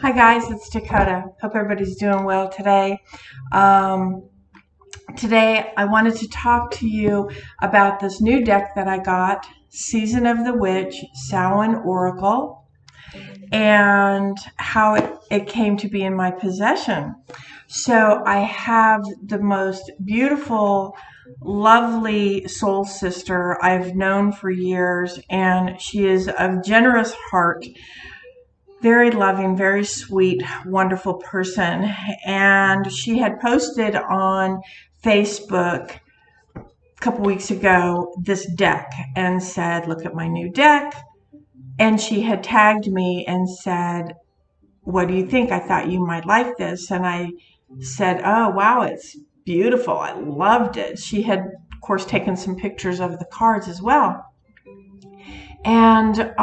Hi guys, it's Dakota. Hope everybody's doing well today. Um, Today I wanted to talk to you about this new deck that I got, Season of the Witch, Samhain Oracle, and how it came to be in my possession. So I have the most beautiful, lovely soul sister I've known for years, and she is of generous heart, very loving, very sweet, wonderful person. And she had posted on Facebook a couple weeks ago this deck and said, "Look at my new deck." And she had tagged me and said, "What do you think? I thought you might like this." And I said, "Oh, wow, it's beautiful. I loved it." She had, of course, taken some pictures of the cards as well. And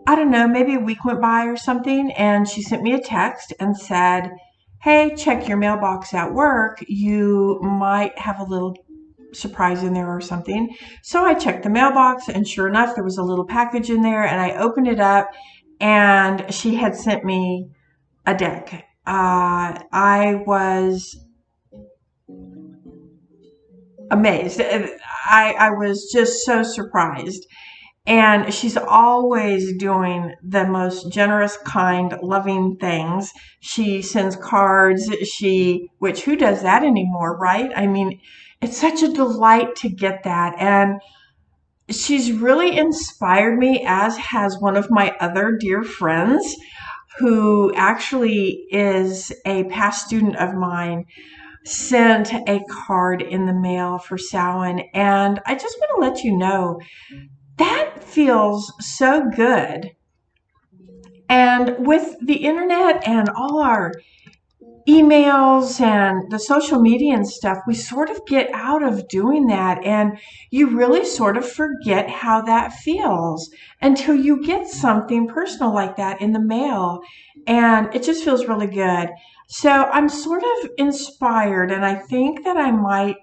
I don't know, maybe a week went by or something, and she sent me a text and said, "Hey, check your mailbox at work. You might have a little surprise in there or something." So I checked the mailbox, and sure enough, there was a little package in there, and I opened it up, and she had sent me a deck. I was amazed. I was just so surprised. And she's always doing the most generous, kind, loving things. She sends cards. Which who does that anymore, right? I mean, it's such a delight to get that. And she's really inspired me, as has one of my other dear friends, who actually is a past student of mine, sent a card in the mail for Samhain. And I just want to let you know that feels so good. And with the internet and all our emails and the social media and stuff, we sort of get out of doing that. And you really sort of forget how that feels until you get something personal like that in the mail. And it just feels really good. So I'm sort of inspired, and I think that I might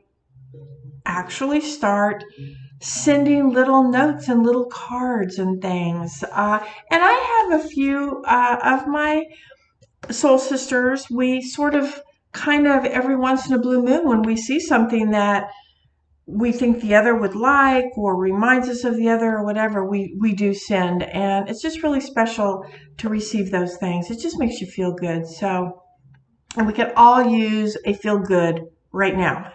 actually start sending little notes and little cards and things. And I have a few of my soul sisters. We sort of kind of every once in a blue moon, when we see something that we think the other would like or reminds us of the other or whatever, we do send. And it's just really special to receive those things. It just makes you feel good. So, and we can all use a feel good right now.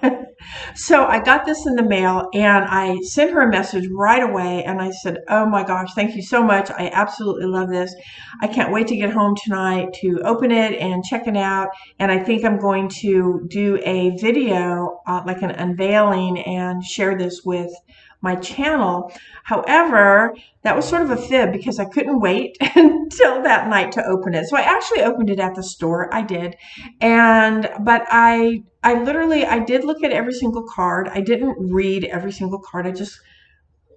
So I got this in the mail, and I sent her a message right away, and I said, "Oh my gosh, thank you so much. I absolutely love this. I can't wait to get home tonight to open it and check it out. And I think I'm going to do a video, like an unveiling, and share this with my channel." However, that was sort of a fib because I couldn't wait until that night to open it. So I actually opened it at the store. I did. But I did look at every single card. I didn't read every single card. I just,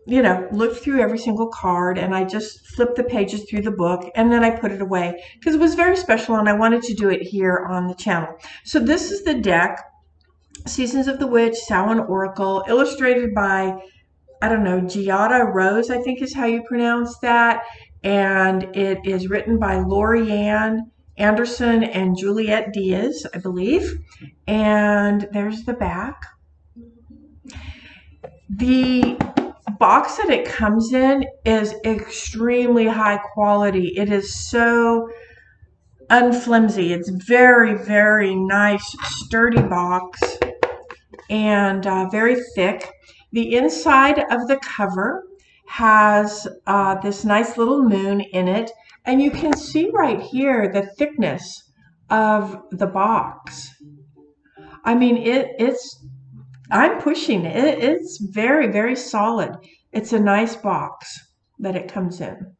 looked through every single card, and I just flipped the pages through the book, and then I put it away because it was very special and I wanted to do it here on the channel. So this is the deck, Seasons of the Witch, Samhain Oracle, illustrated by, I don't know, Giada Rose, I think is how you pronounce that. And it is written by Lorianne Anderson and Juliet Diaz, I believe. And there's the back. The box that it comes in is extremely high quality. It is so unflimsy. It's very, very nice, sturdy box, and very thick. The inside of the cover has this nice little moon in it, and you can see right here the thickness of the box. I mean, I'm pushing it. It's very, very solid. It's a nice box that it comes in.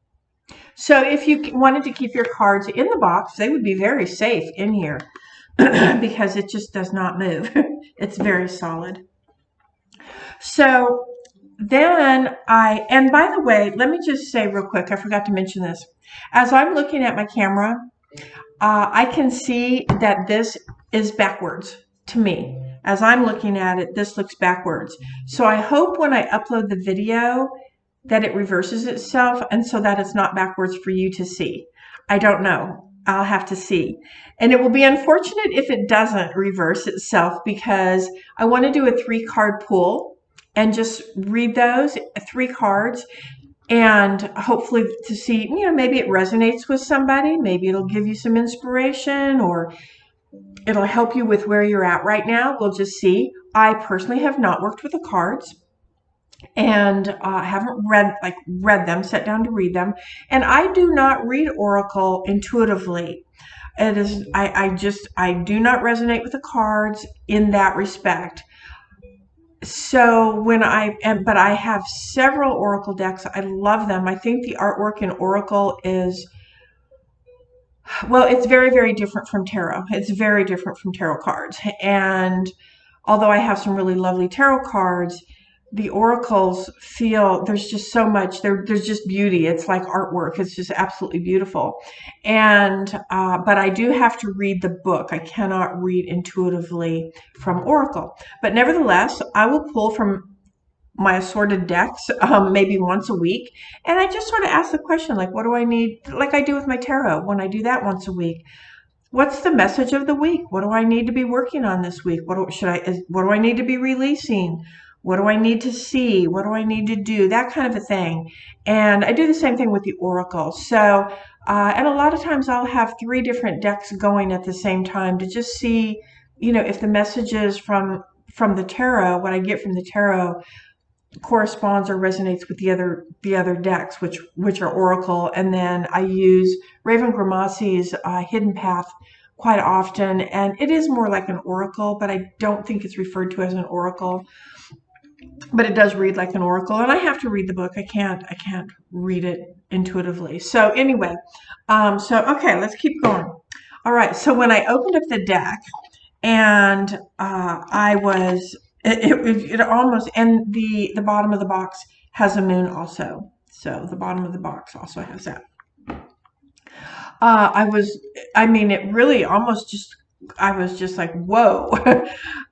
So if you wanted to keep your cards in the box, they would be very safe in here because it just does not move. It's very solid. So then and by the way, let me just say real quick, I forgot to mention this. As I'm looking at my camera, I can see that this is backwards to me. As I'm looking at it, this looks backwards. So I hope when I upload the video that it reverses itself and so that it's not backwards for you to see. I don't know. I'll have to see. And it will be unfortunate if it doesn't reverse itself because I want to do a 3-card pull and just read those 3 cards and hopefully to see, maybe it resonates with somebody. Maybe it'll give you some inspiration or it'll help you with where you're at right now. We'll just see. I personally have not worked with the cards and haven't read them, sat down to read them. And I do not read Oracle intuitively. It is I do not resonate with the cards in that respect. So but I have several Oracle decks. I love them. I think the artwork in Oracle is, well, it's very, very different from tarot. It's very different from tarot cards. And although I have some really lovely tarot cards, the oracles feel there's just so much there's just beauty. It's like artwork. It's just absolutely beautiful. And but I do have to read the book. I cannot read intuitively from Oracle. But nevertheless, I will pull from my assorted decks maybe once a week, and I just sort of ask the question, like, what do I need, like I do with my tarot when I do that once a week. What's the message of the week? What do I need to be working on this week? What do I need to be releasing? What do I need to see? What do I need to do? That kind of a thing. And I do the same thing with the Oracle. So, and a lot of times I'll have 3 different decks going at the same time to just see, if the messages from the tarot, what I get from the tarot, corresponds or resonates with the other decks, which are Oracle. And then I use Raven Grimassi's Hidden Path quite often, and it is more like an oracle, but I don't think it's referred to as an oracle. But it does read like an oracle, and I have to read the book. I can't read it intuitively. So anyway, okay, let's keep going. All right, so when I opened up the deck, and I was it almost, and the bottom of the box has a moon also. So the bottom of the box also has that. It really almost just, I was just like, whoa.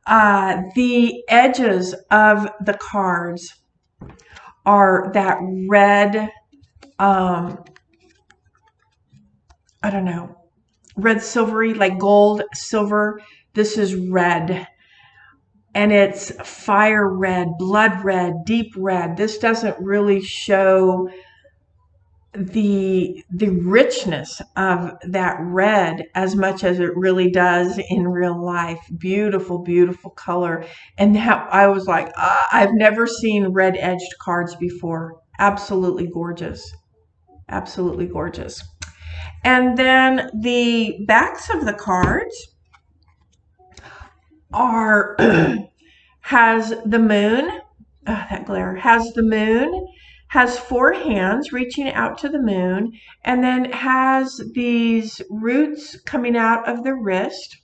The edges of the cards are that red, I don't know, red silvery, like gold, silver. This is red. And it's fire red, blood red, deep red. This doesn't really show the richness of that red as much as it really does in real life. Beautiful, beautiful color. And that, I was like, I've never seen red edged cards before. Absolutely gorgeous. Absolutely gorgeous. And then the backs of the cards are has the moon, that glare, has the moon, has 4 hands reaching out to the moon, and then has these roots coming out of the wrist.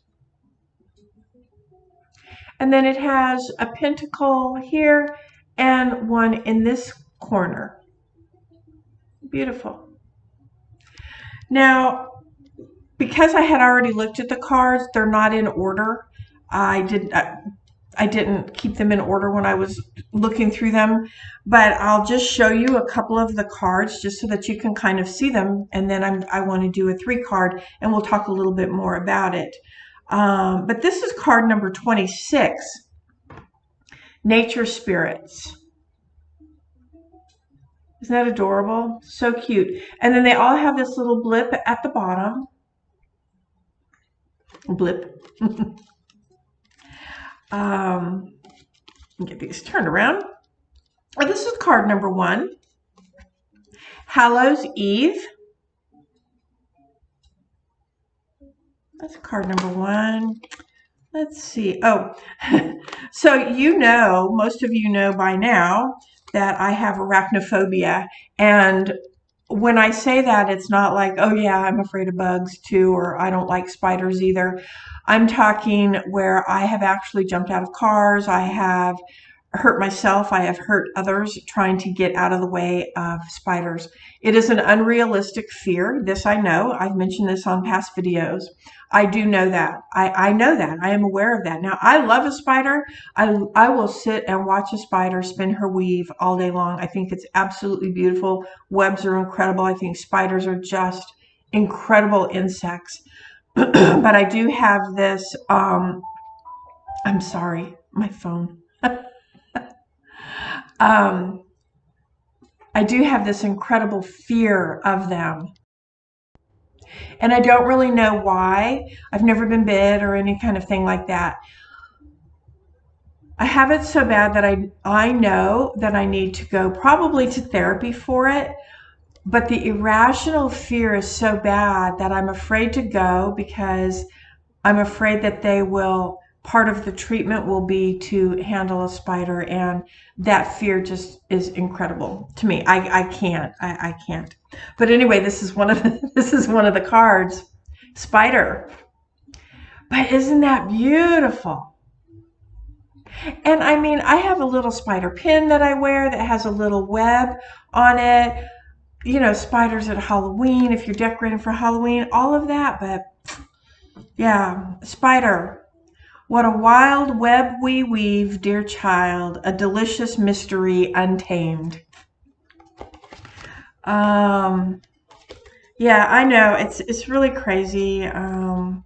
And then it has a pentacle here and one in this corner. Beautiful. Now, because I had already looked at the cards, they're not in order. I didn't keep them in order when I was looking through them, but I'll just show you a couple of the cards just so that you can kind of see them. And then I want to do a 3-card, and we'll talk a little bit more about it. But this is card number 26, Nature Spirits. Isn't that adorable? So cute. And then they all have this little blip at the bottom. Blip. Get these turned around. This is card number 1, Hallows Eve. That's card number 1. Let's see. Oh, so most of you know by now that I have arachnophobia. And when I say that, it's not like, oh yeah, I'm afraid of bugs too, or I don't like spiders either. I'm talking where I have actually jumped out of cars. I have hurt myself. I have hurt others trying to get out of the way of spiders. It is an unrealistic fear. This I know. I've mentioned this on past videos. I do know that. I know that. I am aware of that. Now, I love a spider. I will sit and watch a spider spin her weave all day long. I think it's absolutely beautiful. Webs are incredible. I think spiders are just incredible insects. But I do have this, I'm sorry, my phone. I do have this incredible fear of them. And I don't really know why. I've never been bit or any kind of thing like that. I have it so bad that I know that I need to go probably to therapy for it. But the irrational fear is so bad that I'm afraid to go because I'm afraid that part of the treatment will be to handle a spider, and that fear just is incredible to me. I can't. I can't. But anyway, this is one of the cards, spider. But isn't that beautiful? And I mean, I have a little spider pin that I wear that has a little web on it. You know, spiders at Halloween, if you're decorating for Halloween, all of that. But yeah, spider. What a wild web we weave, dear child, a delicious mystery untamed. Yeah, I know, it's really crazy. And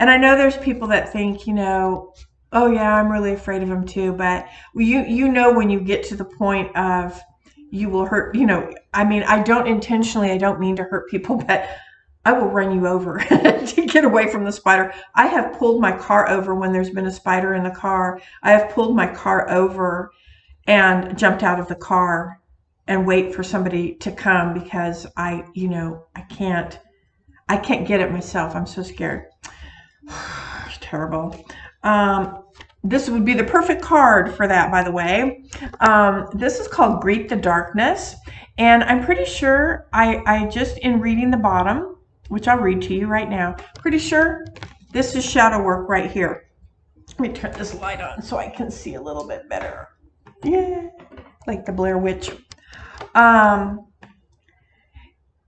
I know there's people that think, you know, oh yeah, I'm really afraid of them too. But you know when you get to the point of you will hurt, you know, I mean, I don't mean to hurt people, but I will run you over to get away from the spider. I have pulled my car over when there's been a spider in the car. I have pulled my car over and jumped out of the car and wait for somebody to come because I can't get it myself. I'm so scared. It's terrible. This would be the perfect card for that, by the way. This is called Greet the Darkness. And I'm pretty sure I just, in reading the bottom, which I'll read to you right now, pretty sure this is shadow work right here. Let me turn this light on so I can see a little bit better. Yeah, like the Blair Witch.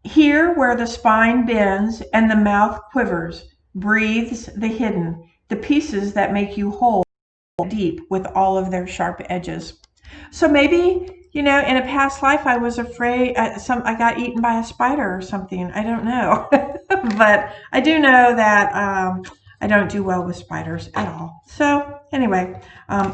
Here where the spine bends and the mouth quivers, breathes the hidden, the pieces that make you whole deep with all of their sharp edges. So maybe, you know, in a past life I was afraid I got eaten by a spider or something. I don't know. But I do know that I don't do well with spiders at all. So anyway,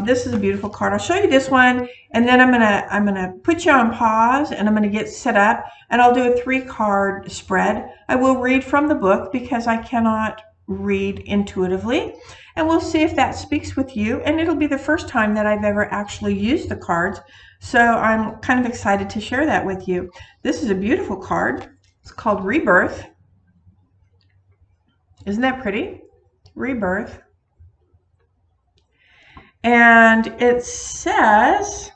this is a beautiful card. I'll show you this one, and then I'm gonna put you on pause, and I'm gonna get set up, and I'll do a 3-card spread. I will read from the book because I cannot read intuitively, and we'll see if that speaks with you. And it'll be the first time that I've ever actually used the cards, so I'm kind of excited to share that with you. This is a beautiful card. It's called Rebirth. Isn't that pretty? Rebirth. And it says,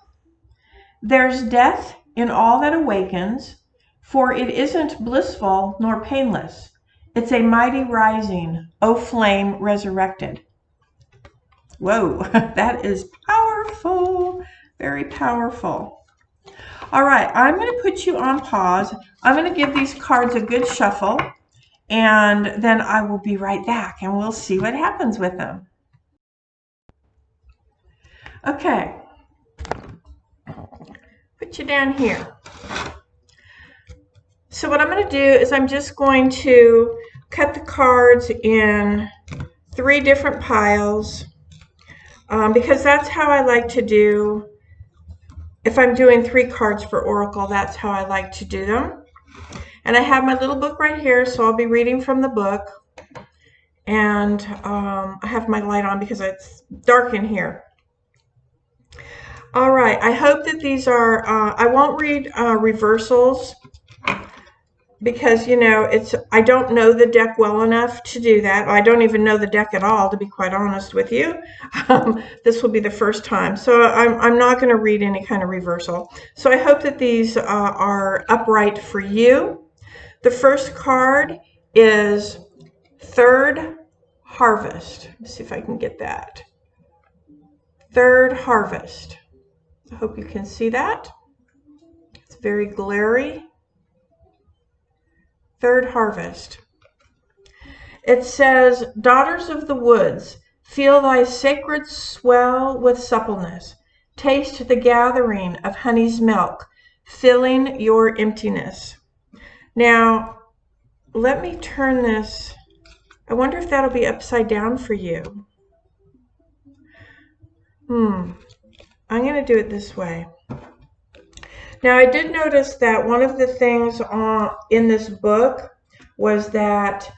there's death in all that awakens, for it isn't blissful nor painless. It's a mighty rising, O flame resurrected. Whoa, that is powerful, very powerful. All right, I'm going to put you on pause. I'm going to give these cards a good shuffle, and then I will be right back, and we'll see what happens with them. Okay, put you down here. So what I'm going to do is I'm just going to cut the cards in 3 different piles because that's how I like to do. If I'm doing 3 cards for Oracle, that's how I like to do them. And I have my little book right here, so I'll be reading from the book. And I have my light on because it's dark in here. All right, I hope that these are, I won't read reversals because, you know, I don't know the deck well enough to do that. I don't even know the deck at all, to be quite honest with you. This will be the first time. So I'm not going to read any kind of reversal. So I hope that these are upright for you. The first card is Third Harvest. Let's see if I can get that. Third harvest. I hope you can see that. It's very glary. Third harvest. It says, daughters of the woods, feel thy sacred swell with suppleness. Taste the gathering of honey's milk, filling your emptiness. Now, let me turn this. I wonder if that'll be upside down for you. I'm going to do it this way. Now, I did notice that one of the things in this book was that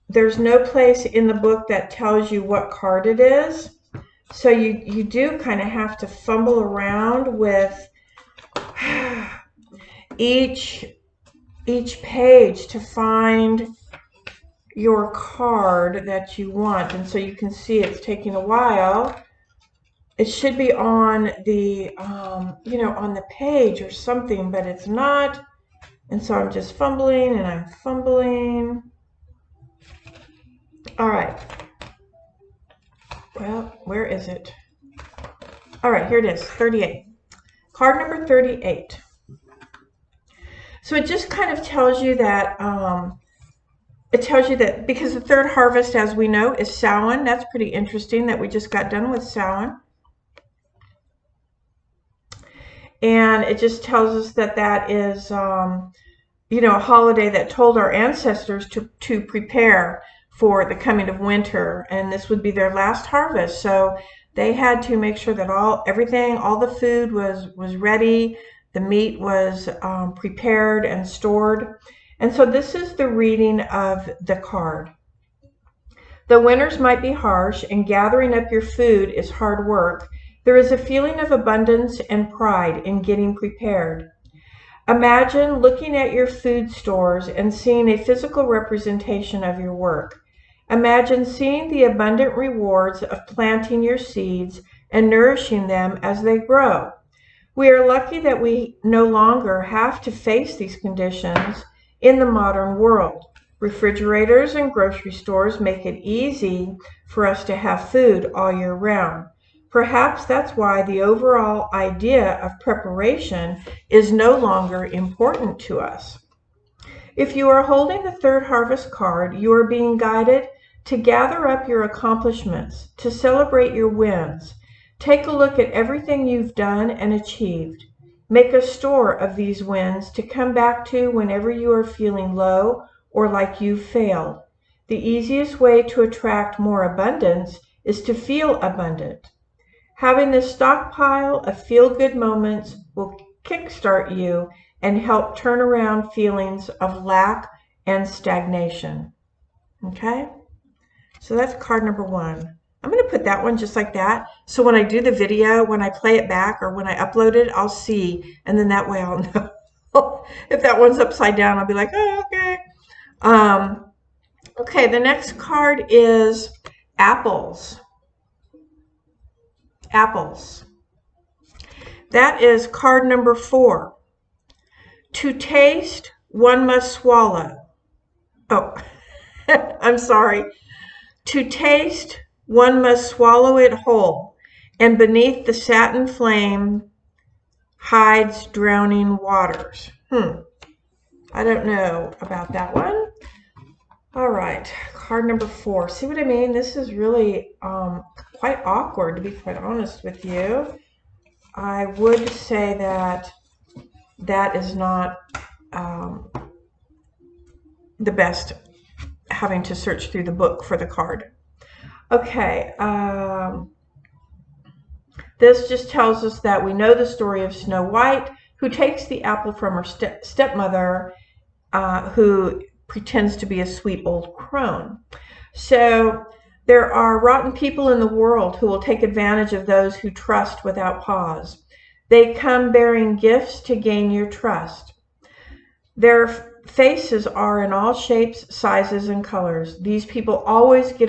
there's no place in the book that tells you what card it is. So you do kind of have to fumble around with each page to find your card that you want. And so you can see it's taking a while. It should be on the, on the page or something, but it's not. And so I'm just fumbling and I'm fumbling. All right. Well, where is it? All right, here it is, 38. Card number 38. So it just kind of tells you that, because the third harvest, as we know, is Samhain. That's pretty interesting that we just got done with Samhain. And it just tells us that that is, a holiday that told our ancestors to prepare for the coming of winter, and this would be their last harvest. So they had to make sure that all the food was ready, the meat was prepared and stored. And so this is the reading of the card. The winters might be harsh, and gathering up your food is hard work. There is a feeling of abundance and pride in getting prepared. Imagine looking at your food stores and seeing a physical representation of your work. Imagine seeing the abundant rewards of planting your seeds and nourishing them as they grow. We are lucky that we no longer have to face these conditions in the modern world. Refrigerators and grocery stores make it easy for us to have food all year round. Perhaps that's why the overall idea of preparation is no longer important to us. If you are holding the third harvest card, you are being guided to gather up your accomplishments, to celebrate your wins. Take a look at everything you've done and achieved. Make a store of these wins to come back to whenever you are feeling low or like you've failed. The easiest way to attract more abundance is to feel abundant. Having this stockpile of feel-good moments will kickstart you and help turn around feelings of lack and stagnation. Okay? So that's card number 1. I'm going to put that one just like that. So when I do the video, when I play it back or when I upload it, I'll see. And then that way I'll know. If that one's upside down, I'll be like, oh, okay. Okay, the next card is apples. Apples. That is card number 4. To taste, one must swallow. Oh, I'm sorry. To taste, one must swallow it whole, and beneath the satin flame hides drowning waters. I don't know about that one. All right, card number 4. See what I mean? This is really quite awkward, to be quite honest with you. I would say that that is not the best, having to search through the book for the card. Okay, this just tells us that we know the story of Snow White, who takes the apple from her stepmother, who pretends to be a sweet old crone. So there are rotten people in the world who will take advantage of those who trust without pause. They come bearing gifts to gain your trust. Their faces are in all shapes, sizes, and colors. These people always get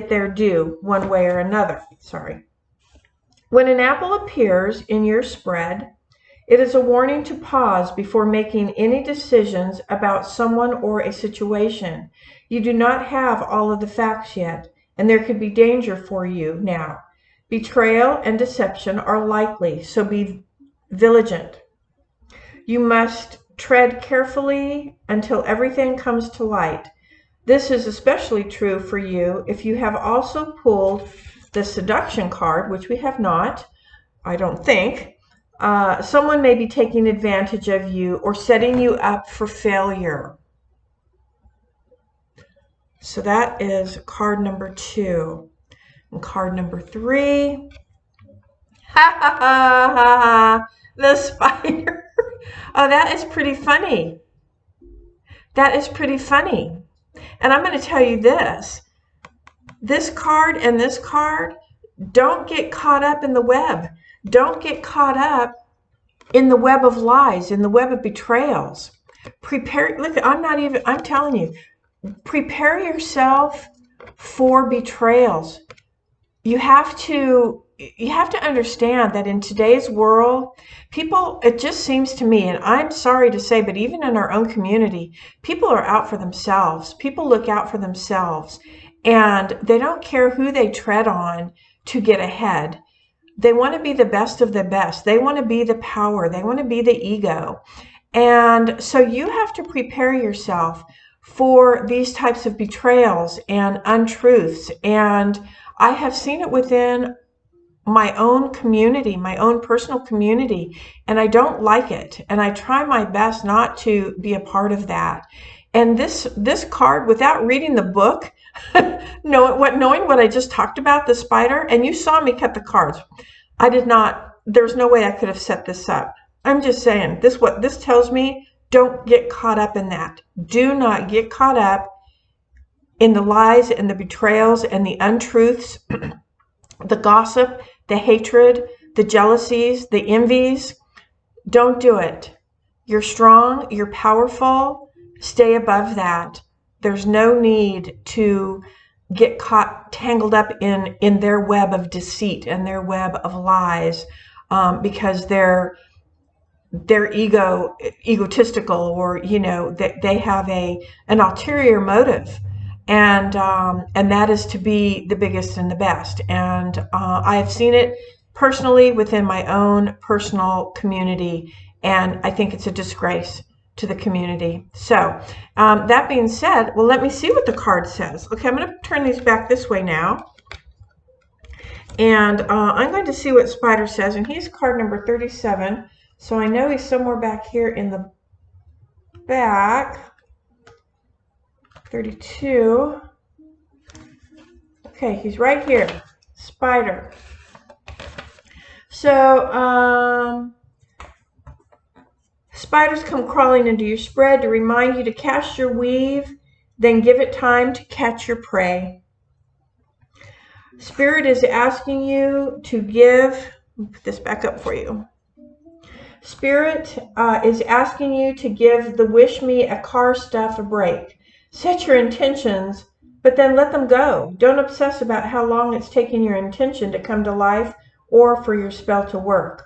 their due one way or another. When an apple appears in your spread, it is a warning to pause before making any decisions about someone or a situation. You do not have all of the facts yet. and there could be danger for you now. Betrayal and deception are likely, so be vigilant. You must tread carefully until everything comes to light. This is especially true for you if you have also pulled the seduction card, which we have not, I don't think. Someone may be taking advantage of you or setting you up for failure. So that is card number 2. And card number 3. Ha ha ha ha ha. The spider. Oh, that is pretty funny. That is pretty funny. And I'm going to tell you this. This card and this card, don't get caught up in the web. Don't get caught up in the web of lies, in the web of betrayals. Prepare, look, I'm telling you, prepare yourself for betrayals. You have to understand that in today's world, people, it just seems to me, and I'm sorry to say, but even in our own community, people are out for themselves. People look out for themselves, and they don't care who they tread on to get ahead. They want to be the best of the best. They want to be the power. They want to be the ego. And so you have to prepare yourself for these types of betrayals and untruths. And I have seen it within my own community, my own personal community, and I don't like it. And I try my best not to be a part of that. And this card, without reading the book, knowing what I just talked about, the spider, and you saw me cut the cards. I did not, there's no way I could have set this up. I'm just saying, what this tells me, don't get caught up in that. Do not get caught up in the lies and the betrayals and the untruths, the gossip, the hatred, the jealousies, the envies. Don't do it. You're strong, you're powerful. Stay above that. There's no need to get caught, tangled up in their web of deceit and their web of lies, because they're egotistical, or they have an ulterior motive, and that is to be the biggest and the best. And I have seen it personally within my own personal community, and I think it's a disgrace to the community. So that being said, well, let me see what the card says. Okay, I'm going to turn these back this way now, and I'm going to see what Spider says. And he's card number 37, so I know he's somewhere back here in the back. 32. Okay, he's right here. Spider. So spiders come crawling into your spread to remind you to cast your weave, then give it time to catch your prey. Spirit is asking you to give, let me put this back up for you. Spirit is asking you to give the wish me a car stuff a break. Set your intentions, but then let them go. Don't obsess about how long it's taking your intention to come to life or for your spell to work.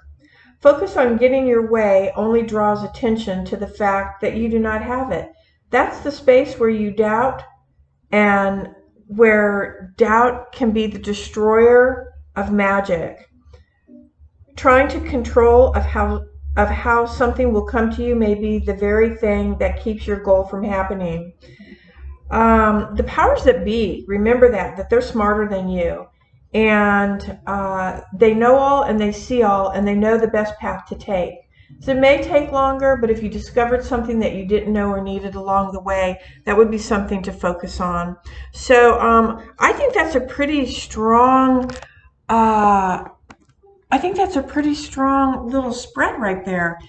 Focus on getting your way only draws attention to the fact that you do not have it. That's the space where you doubt, and where doubt can be the destroyer of magic. Trying to control of how something will come to you may be the very thing that keeps your goal from happening. The powers that be, remember that they're smarter than you. And they know all, and they see all, and they know the best path to take. So it may take longer, but if you discovered something that you didn't know or needed along the way, that would be something to focus on. So I think that's a pretty strong little spread right there.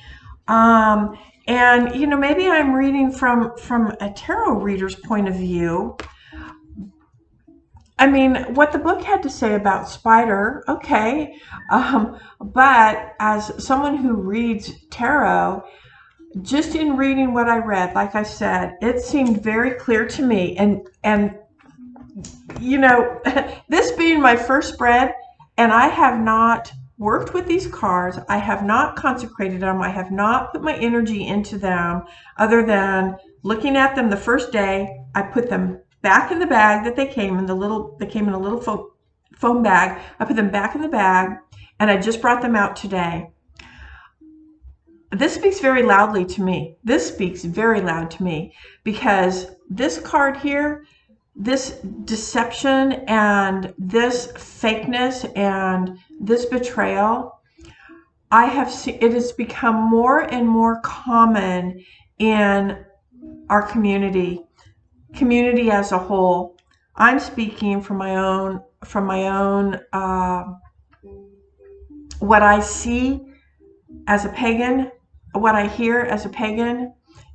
And maybe I'm reading from a tarot reader's point of view. I mean, what the book had to say about Spider, okay, but as someone who reads tarot, just in reading what I read, like I said, it seemed very clear to me. And this being my first spread, and I have not worked with these cards, I have not consecrated them, I have not put my energy into them, other than looking at them the first day. I put them back in the bag that they came in. They came in a little foam bag. I put them back in the bag, and I just brought them out today. This speaks very loudly to me. This speaks very loud to me, because this card here, this deception and this fakeness and this betrayal, I have seen it has become more and more common in our community as a whole. I'm speaking from my own what I see as a pagan, what I hear as a pagan,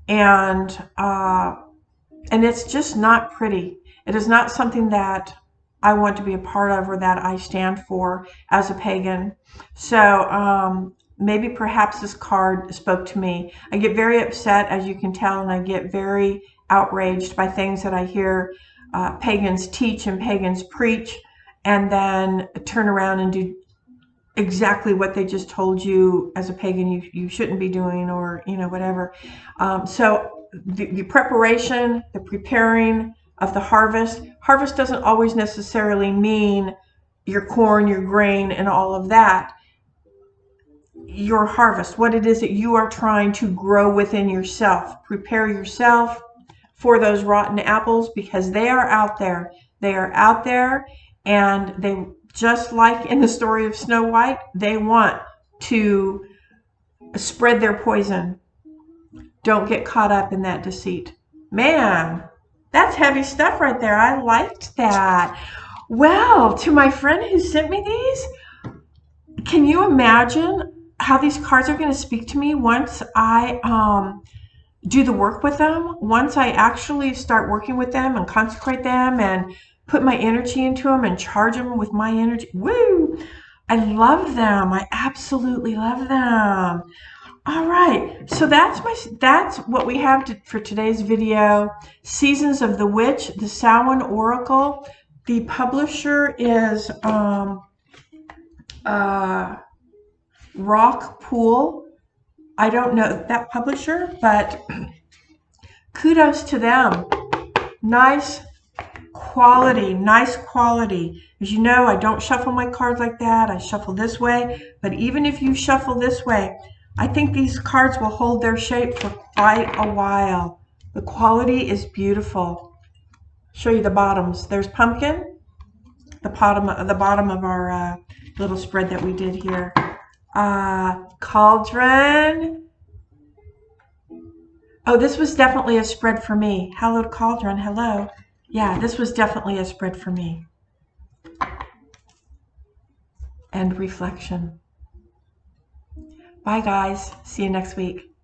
and it's just not pretty. It is not something that I want to be a part of or that I stand for as a pagan. So maybe perhaps this card spoke to me. I get very upset, as you can tell, and I get very outraged by things that I hear pagans teach and pagans preach, and then turn around and do exactly what they just told you as a pagan you shouldn't be doing, or whatever. So the preparation, the preparing of the harvest doesn't always necessarily mean your corn, your grain, and all of that. Your harvest, what it is that you are trying to grow within yourself. Prepare yourself for those rotten apples, because they are out there. They are out there, and they, just like in the story of Snow White, they want to spread their poison. Don't get caught up in that deceit. Man, that's heavy stuff right there. I liked that. Well, to my friend who sent me these, can you imagine how these cards are going to speak to me once I do the work with them? Once I actually start working with them and consecrate them and put my energy into them and charge them with my energy. Woo! I love them. I absolutely love them. All right, so that's what we have for today's video. Seasons of the Witch, the Samhain Oracle. The publisher is Rock Pool. I don't know that publisher, but kudos to them. Nice quality, nice quality. As you know, I don't shuffle my cards like that. I shuffle this way, but even if you shuffle this way, I think these cards will hold their shape for quite a while. The quality is beautiful. Show you the bottoms. There's pumpkin, the bottom of our little spread that we did here. Cauldron. Oh, this was definitely a spread for me. Hello, Cauldron. Hello. Yeah, this was definitely a spread for me. And reflection. Bye, guys. See you next week.